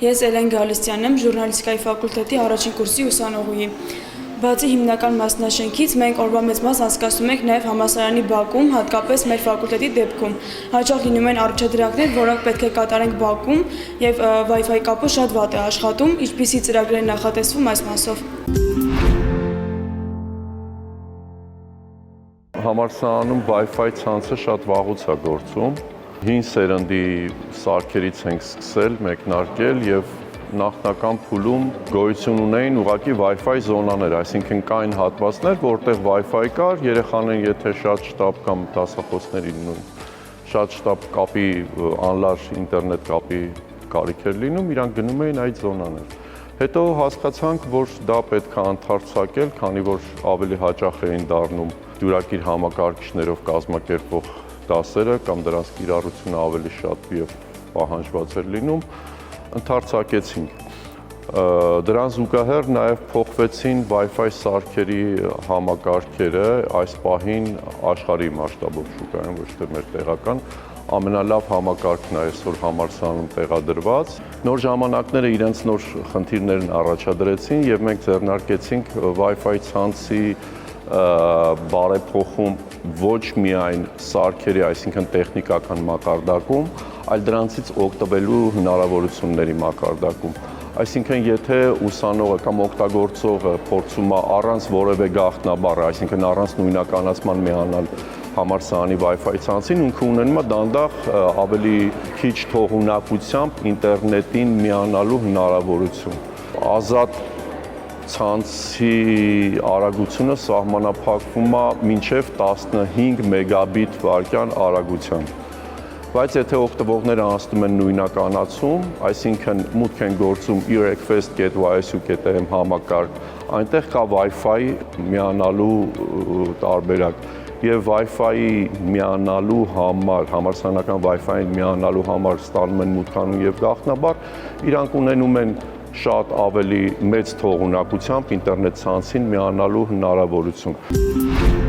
Ես Էլեն Գալստյանն եմ, ժուրնալիստիկայի ֆակուլտետի առաջին կուրսի ուսանողուհի։ Բացի հիմնական մասնաշենքից, մենք օրվա մեծ մաս անցկացնում ենք նաև համալսարանի բակում, հատկապես մեր ֆակուլտետի դեպքում։ Հաճախ լինում են առաջադրանքներ, որոնք պետք է կատարենք բակում, եւ Wi-Fi կապը շատ վատ է աշխատում, ինչպիսի ծրագրեր են նախատեսվում այս մասով։ Համալսարանում Wi-Fi ցանցը շատ վաղուց է գործում։ Հին սերնդի սարքերից ենք սկսել մեկնարկել եւ նախնական փուլում գոյություն ունեին ուղղակի Wi-Fi զոնաներ, այսինքն կային հատվածներ, որտեղ Wi-Fi կար, երեխաներին եթե շատ շտապ կամ դասախոսներին նույն շատ շտապ կապի անլար ինտերնետ կապի կարիք էր լինում, իրանք գնում էին այդ զոնաներ։ Հետո հասկացանք, որ դա պետք է ընդարձակել, քանի որ ավելի հաճախ էին դառնում դյուրակիր համակարգիչներով կազմակերպվող դասերը կամ դրանց կիրառությունը ավելի շատ եւ պահանջված էր լինում, ընդարձակեցինք։ Դրան զուգահեռ նաեւ փոխվեցին Wi-Fi սարքերի համակարգերը, այս պահին աշխարհի մասշտաբով շուկայում, ոչ թե մեր տեղական ամենալավ համակարգն է այսօր համալսարանում տեղադրված։ Նոր ժամանակները իրենց նոր խնդիրներն առաջադրեցին եւ մենք ձեռնարկեցինք Wi-Fi ցանցի բարեփոխում ոչ միայն սարքերի, այսինքն տեխնիկական մակարդակում, այլ դրանցից օգտվելու հնարավորությունների մակարդակում։ Այսինքն, եթե ուսանողը կամ օգտագործողը փորձում է առանց որևէ գաղտնաբառ, այսինքն առանց նույնականացման միանալ համալսարանի Wi-Fi ցանցին, ինքը ունենում է դանդաղ ավելի քիչ թողունակությամբ ինտերնետին միանալու հնարավորություն։ Ազատ ցանցի արագությունը սահմանափակվում է մինչև 15 մեգաբիտ վայրկյան արագությամբ։ Բայց եթե օգտվողները անցնում են նույնականացում, այսինքն մուտք են գործում eRequest.ysu.am համակարգ, այնտեղ կա Wi-Fi միանալու տարբերակ եւ Wi-Fi-ի միանալու համար, համալսարանական Wi-Fi-ին միանալու համար ստանում են մուտքանուն եւ գաղտնաբառ, իրանք ունենում են շատ ավելի մեծ թողունակությամբ ինտերնետ ցանցին միանալու հնարավորություն։